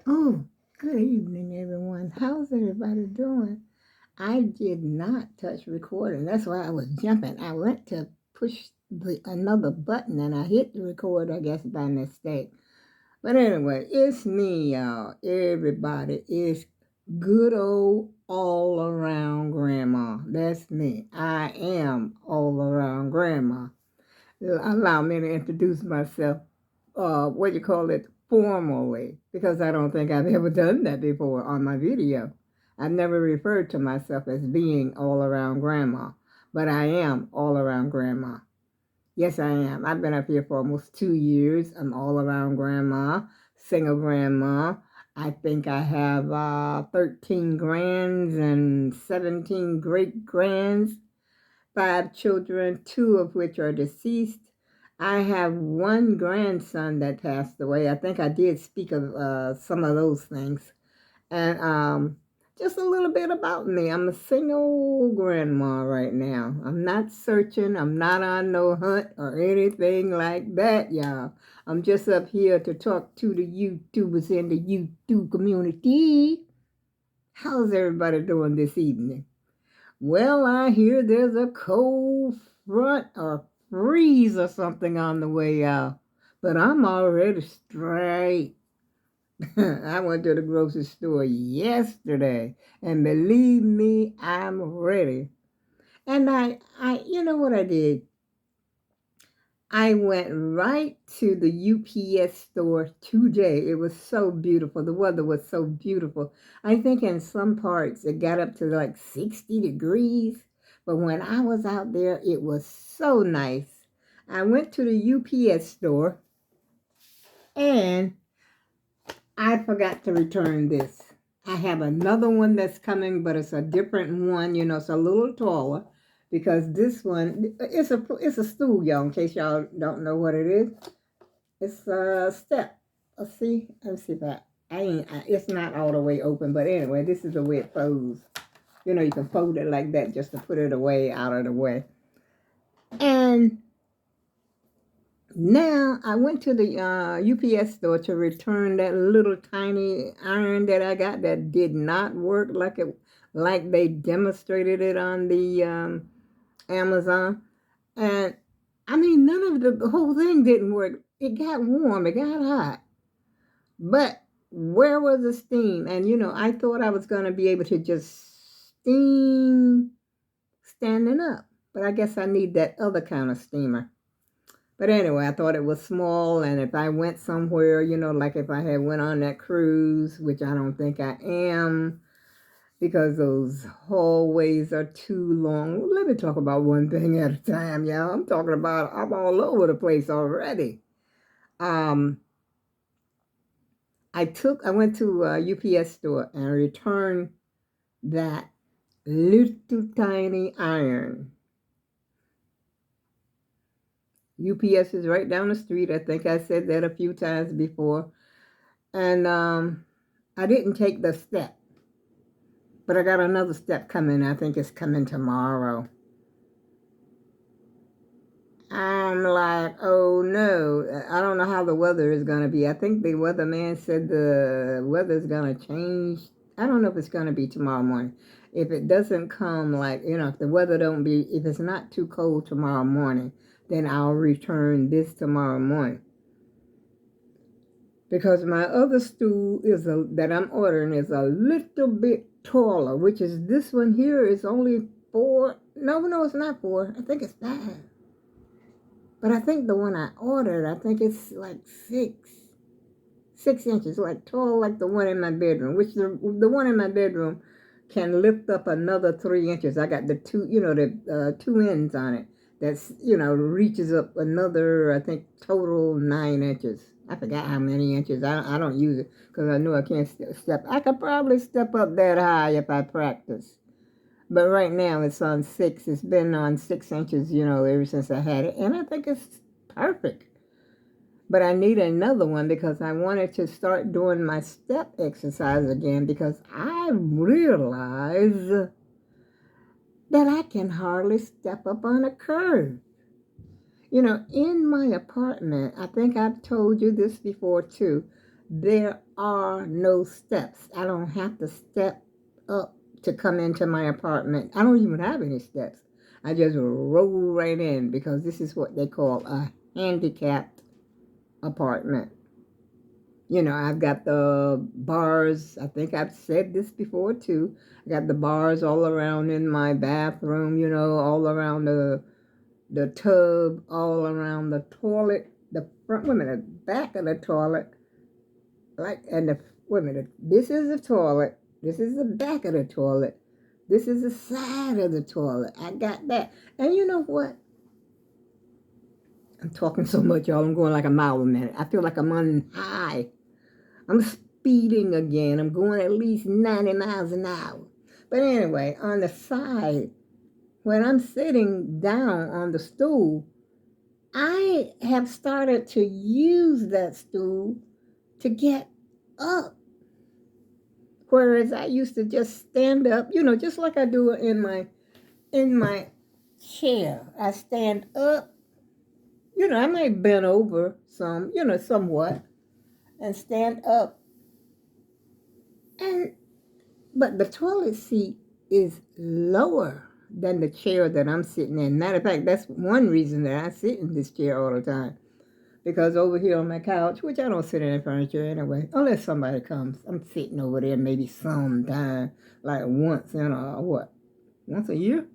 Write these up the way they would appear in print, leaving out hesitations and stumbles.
Oh, good evening, everyone. How's everybody doing? I did not touch recording. That's why I was jumping. I went to push another button and I hit the record, I guess, by mistake. But anyway, it's me, y'all. Everybody is good old all around grandma. That's me. I am all around grandma. Allow me to introduce myself, what you call it, formally, because I don't think I've ever done that before on my video. I've never referred to myself as being all around grandma, but I am all around grandma. Yes, I am. I've been up here for almost 2 years. I'm all around grandma, single grandma. I think I have 13 grands and 17 great grands, 5 children, 2 of which are deceased. I have one grandson that passed away. I think I did speak of some of those things. And just a little bit about me. I'm a single grandma right now. I'm not searching. I'm not on no hunt or anything like that, y'all. I'm just up here to talk to the YouTubers in the YouTube community. How's everybody doing this evening? Well, I hear there's a cold front or freeze or something on the way out, but I'm already straight. I went to the grocery store yesterday, and believe me, I'm ready. And you know what I did? I went right to the UPS store today. It was so beautiful. The weather was so beautiful. I think in some parts it got up to like 60 degrees. But when I was out there, it was so nice. I went to the UPS store and I forgot to return this. I have another one that's coming, but it's a different one. You know, it's a little taller because this one, it's a stool, y'all, in case y'all don't know what it is. It's a step. Let's see. Let me see if it's not all the way open, but anyway, this is the way it folds. You know, you can fold it like that just to put it away, out of the way. And now I went to the UPS store to return that little tiny iron that I got that did not work like they demonstrated it on the Amazon. And I mean, none of the whole thing didn't work. It got warm. It got hot. But where was the steam? And you know, I thought I was going to be able to just steam standing up. But I guess I need that other kind of steamer. But anyway, I thought it was small, and if I went somewhere, you know, like if I had went on that cruise, which I don't think I am, because those hallways are too long. Let me talk about one thing at a time, y'all. I'm all over the place already. I went to a UPS store and returned that little tiny iron. UPS is right down the street. I think I said that a few times before. And I didn't take the step, but I got another step coming. I think it's coming tomorrow. I'm like, oh no, I don't know how the weather is going to be. I think the weatherman said the weather's going to change. I don't know if it's going to be tomorrow morning. If it doesn't come, like, you know, if the weather don't be, if it's not too cold tomorrow morning, then I'll return this tomorrow morning. Because my other stool that I'm ordering is a little bit taller, which is this one here is only 4. No, it's not 4. I think it's 5. But I think the one I ordered, I think it's like 6 inches, like tall, like the one in my bedroom. Which the one in my bedroom can lift up another 3 inches. I got the two, you know, the 2 ends on it. That's, you know, reaches up another, I think, total 9 inches. I forgot how many inches. I don't use it because I know I can't step. I could probably step up that high if I practice. But right now it's on 6. It's been on 6 inches, you know, ever since I had it. And I think it's perfect. But I need another one because I wanted to start doing my step exercise again because I realize that I can hardly step up on a curve. You know, in my apartment, I think I've told you this before too, there are no steps. I don't have to step up to come into my apartment. I don't even have any steps. I just roll right in because this is what they call a handicapped apartment. You know, I've got the bars. I think I've said this before too. I got the bars all around in my bathroom, you know, all around the tub, all around the toilet, the front, wait a minute, back of the toilet, like, and the, wait a minute, this is the toilet, this is the back of the toilet, this is the side of the toilet. I got that. And you know what? I'm talking so much, y'all. I'm going like a mile a minute. I feel like I'm on high. I'm speeding again. I'm going at least 90 miles an hour. But anyway, on the side, when I'm sitting down on the stool, I have started to use that stool to get up. Whereas I used to just stand up, you know, just like I do in my chair. I stand up, you know, I might bend over some, you know, somewhat, and stand up. But the toilet seat is lower than the chair that I'm sitting in. Matter of fact, that's one reason that I sit in this chair all the time. Because over here on my couch, which I don't sit in the furniture anyway, unless somebody comes, I'm sitting over there maybe sometime, like once in once a year?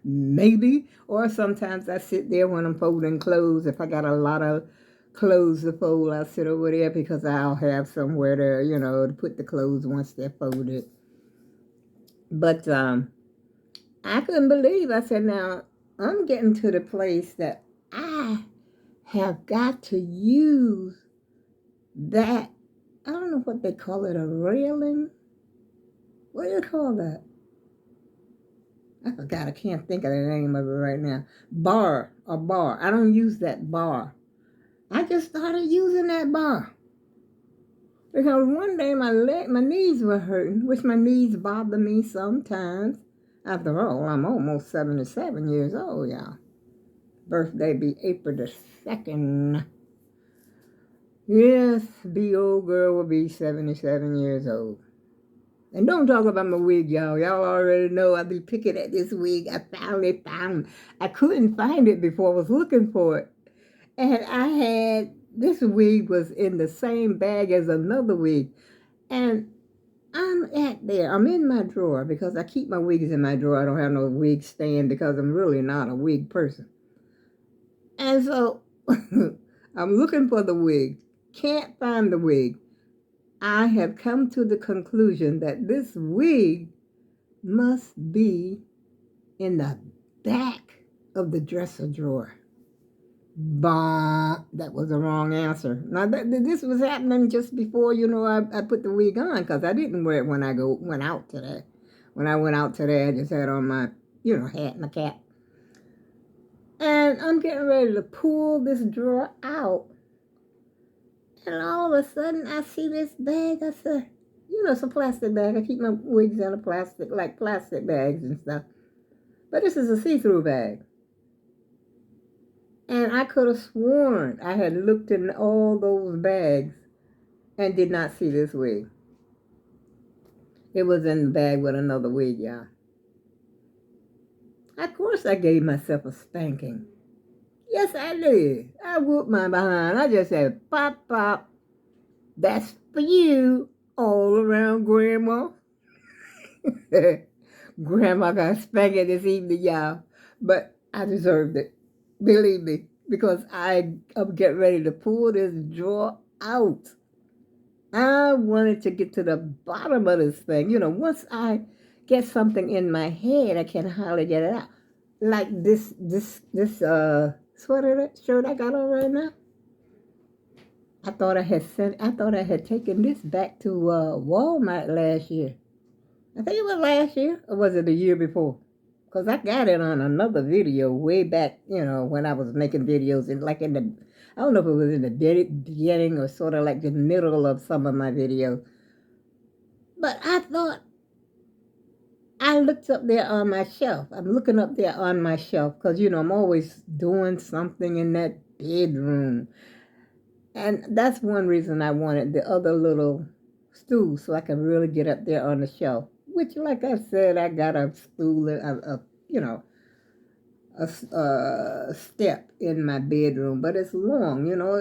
Maybe. Or sometimes I sit there when I'm folding clothes. If I got a lot of clothes to fold, I'll sit over there because I'll have somewhere to, you know, to put the clothes once they're folded. But I couldn't believe, I said, now, I'm getting to the place that I have got to use that, I don't know what they call it, a railing? What do you call that? I forgot, I can't think of the name of it right now. A bar. I don't use that bar. I just started using that bar. Because one day my knees were hurting, which my knees bother me sometimes. After all, I'm almost 77 years old, y'all. Birthday be April the 2nd. Yes, the old girl will be 77 years old. And don't talk about my wig, y'all. Y'all already know I be picking at this wig. I finally found. I couldn't find it before I was looking for it. And this wig was in the same bag as another wig. And I'm in my drawer because I keep my wigs in my drawer. I don't have no wig stand because I'm really not a wig person. And so I'm looking for the wig. Can't find the wig. I have come to the conclusion that this wig must be in the back of the dresser drawer. Bah, that was the wrong answer. Now, this was happening just before, you know, I put the wig on because I didn't wear it when I went out today. When I went out today, I just had on my, you know, hat and a cap. And I'm getting ready to pull this drawer out. And all of a sudden, I see this bag. I said, you know, it's a plastic bag. I keep my wigs in a plastic, like plastic bags and stuff. But this is a see-through bag. And I could have sworn I had looked in all those bags and did not see this wig. It was in the bag with another wig, y'all. Of course, I gave myself a spanking. Yes, I did. I whooped my behind. I just said, pop, pop. That's for you, all around Grandma. Grandma got spanking this evening, y'all. But I deserved it. Believe me. Because I'm getting ready to pull this drawer out. I wanted to get to the bottom of this thing. You know, once I get something in my head, I can hardly get it out. Like this sweater shirt I got on right now. I thought I had taken this back to Walmart last year. I think it was last year, or was it the year before? Because I got it on another video way back, you know, when I was making videos, I don't know if it was in the beginning or sort of like the middle of some of my videos. But I thought, I looked up there on my shelf. I'm looking up there on my shelf because, you know, I'm always doing something in that bedroom. And that's one reason I wanted the other little stool so I could really get up there on the shelf. Which, like I said, I got a stool, you know, a step in my bedroom, but it's long. You know,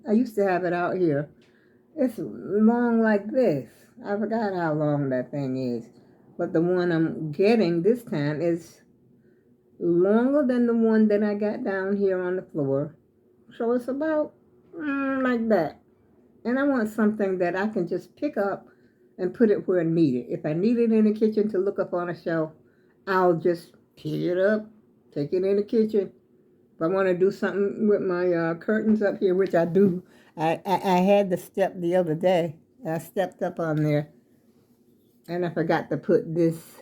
I used to have it out here. It's long like this. I forgot how long that thing is, but the one I'm getting this time is longer than the one that I got down here on the floor. So it's about like that. And I want something that I can just pick up and put it where I need it. If I need it in the kitchen to look up on a shelf, I'll just pick it up, take it in the kitchen. If I want to do something with my curtains up here, which I do, I had the step the other day. I stepped up on there, and I forgot to put this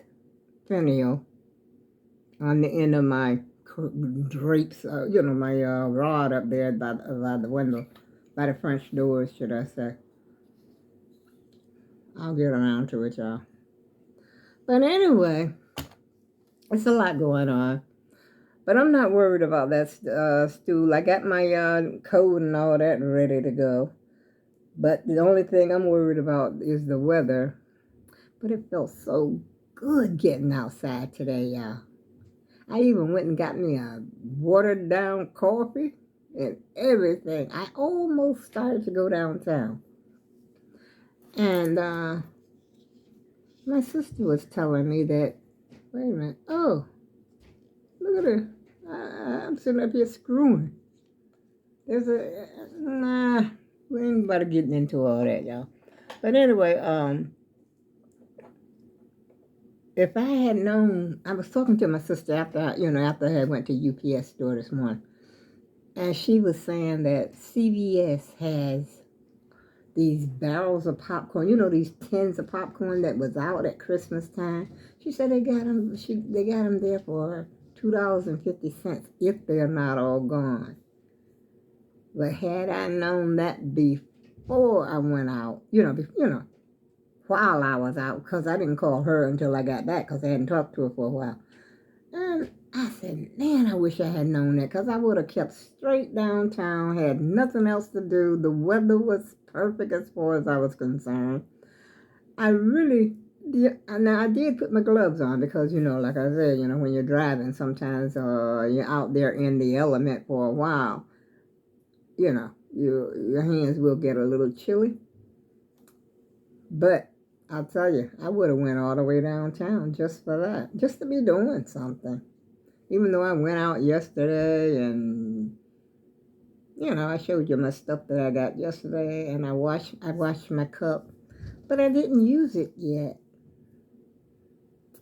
finial on the end of my drapes, you know, my rod up there by the window, by the French doors, should I say. I'll get around to it, y'all. But anyway, it's a lot going on. But I'm not worried about that stool. I got my coat and all that ready to go. But the only thing I'm worried about is the weather. But it felt so good getting outside today, y'all. I even went and got me a watered down coffee and everything. I almost started to go downtown. And my sister was telling me that, wait a minute, oh, look at her. I'm sitting up here screwing. There's nah, we ain't about to get into all that, y'all. But anyway, if I had known, I was talking to my sister after I had went to UPS store this morning, and she was saying that CVS has these barrels of popcorn, these tins of popcorn that was out at Christmas time. She said they got them. They got them there for $2.50 if they're not all gone. But had I known that before I went out, while I was out, because I didn't call her until I got back, because I hadn't talked to her for a while. And I said, man, I wish I had known that, because I would have kept straight downtown, had nothing else to do. The weather was perfect as far as I was concerned. I really did. Now, I did put my gloves on because, like I said, when you're driving, sometimes you're out there in the element for a while. Your hands will get a little chilly. But I'll tell you, I would have went all the way downtown just for that, just to be doing something. Even though I went out yesterday and, I showed you my stuff that I got yesterday, and I washed my cup, but I didn't use it yet.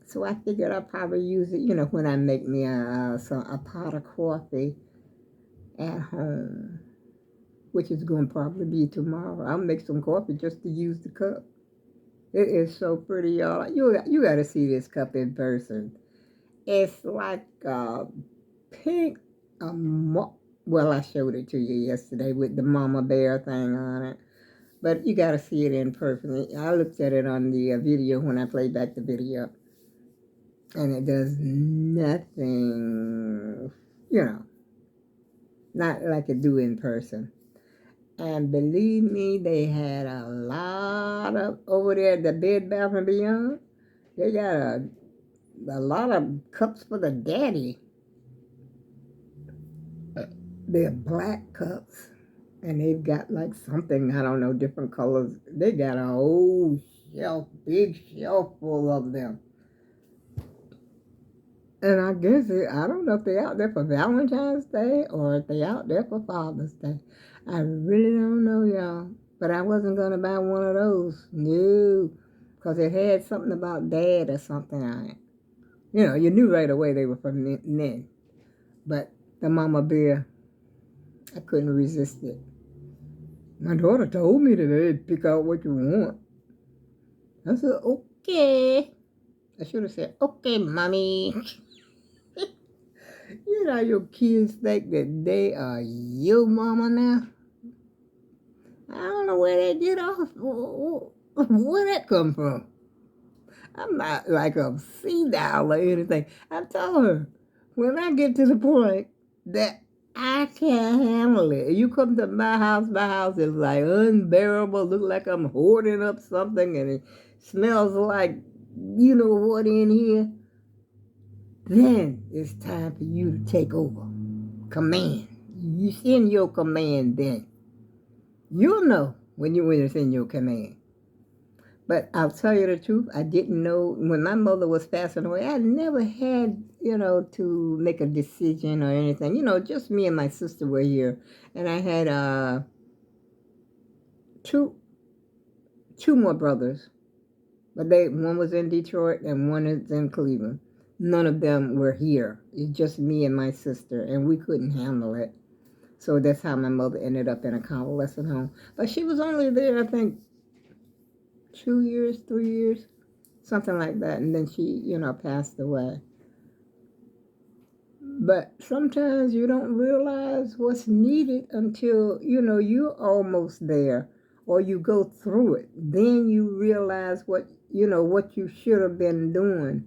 So I figured I'll probably use it, when I make me a pot of coffee at home, which is going to probably be tomorrow. I'll make some coffee just to use the cup. It is so pretty, y'all. You got to see this cup in person. It's like pink. Well, I showed it to you yesterday with the mama bear thing on it. But you got to see it in person. I looked at it on the video when I played back the video. And it does nothing, not like it do in person. And believe me, they had a lot of, over there at the Bed Bath & Beyond, they got a lot of cups for the daddy. They're black cups. And they've got like something, I don't know, different colors. They got a whole shelf, big shelf full of them. And I guess, I don't know if they're out there for Valentine's Day or if they're out there for Father's Day. I really don't know, y'all. But I wasn't going to buy one of those. No. Because it had something about dad or something on it. You knew right away they were from men. But the mama bear, I couldn't resist it. My daughter told me today, pick out what you want. I said, okay. I should have said, okay, mommy. Your kids think that they are your mama now. I don't know where they get off. Where that come from? I'm not like a senile or anything. I told her, when I get to the point that I can't handle it. You come to my house is like unbearable. Look like I'm hoarding up something and it smells like you know what in here. Then it's time for you to take over. Command. You send your command then. You'll know when it's in your command. But I'll tell you the truth, I didn't know when my mother was passing away, I never had, to make a decision or anything. Just me and my sister were here. And I had two more brothers. But one was in Detroit and one is in Cleveland. None of them were here. It's just me and my sister, and we couldn't handle it. So that's how my mother ended up in a convalescent home. But she was only there, I think, 2 years, 3 years, something like that. And then she, passed away. But sometimes you don't realize what's needed until, you're almost there or you go through it. Then you realize what you should have been doing,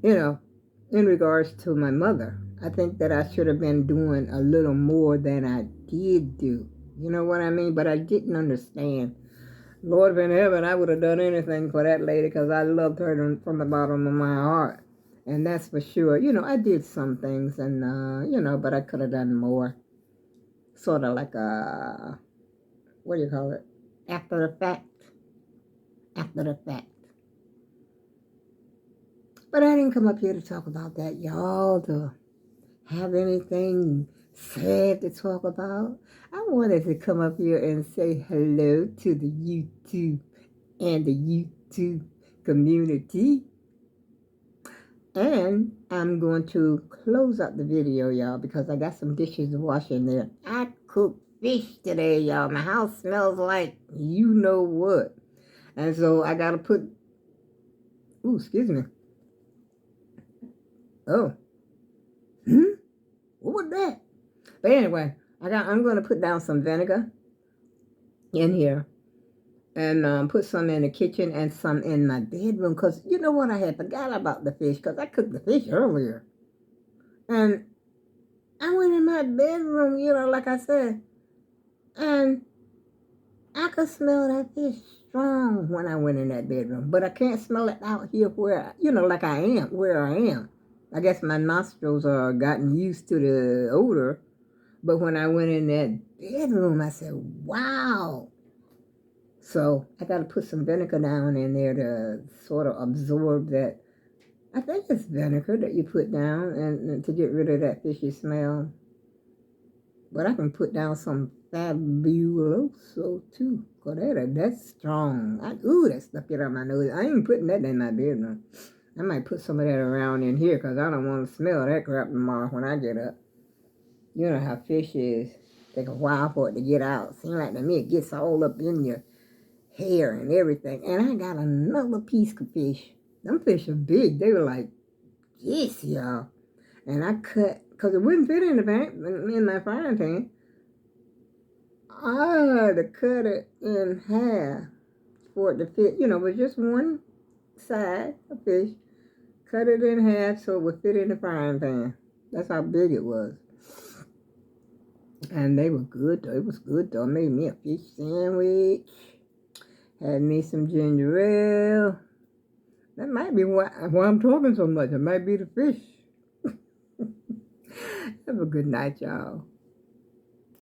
in regards to my mother. I think that I should have been doing a little more than I did do. You know what I mean? But I didn't understand. Lord in heaven, I would have done anything for that lady because I loved her from the bottom of my heart. And that's for sure. I did some things and, but I could have done more. Sort of like a, what do you call it? After the fact. After the fact. But I didn't come up here to talk about that, y'all, to have anything sad to talk about. I wanted to come up here and say hello to the YouTube and the YouTube community. And I'm going to close out the video, y'all, because I got some dishes to wash in there. I cooked fish today, y'all. My house smells like you know what. And so I got to put... Ooh, excuse me. Oh. What was that? But anyway, I'm going to put down some vinegar in here. And put some in the kitchen and some in my bedroom. Because you know what? I had forgot about the fish. Because I cooked the fish earlier. And I went in my bedroom, like I said. And I could smell that fish strong when I went in that bedroom. But I can't smell it out here where, like I am, where I am. I guess my nostrils are gotten used to the odor. But when I went in that bedroom, I said, wow. So I got to put some vinegar down in there to sort of absorb that. I think it's vinegar that you put down and to get rid of that fishy smell. But I can put down some Fabuloso too. Cause that's strong. That stuff get on my nose. I ain't putting that in my bedroom. I might put some of that around in here because I don't want to smell that crap tomorrow when I get up. You know how fish is. Take a while for it to get out. Seems like to me it gets all up in your hair and everything. And I got another piece of fish. Them fish are big. They were like this, y'all. And I cut, because it wouldn't fit in my frying pan. I had to cut it in half for it to fit, with just one side of fish. Cut it in half so it would fit in the frying pan. That's how big it was. And they were good though. It was good though. I made me a fish sandwich. Had me some ginger ale. That might be why I'm talking so much. It might be the fish. Have a good night, y'all.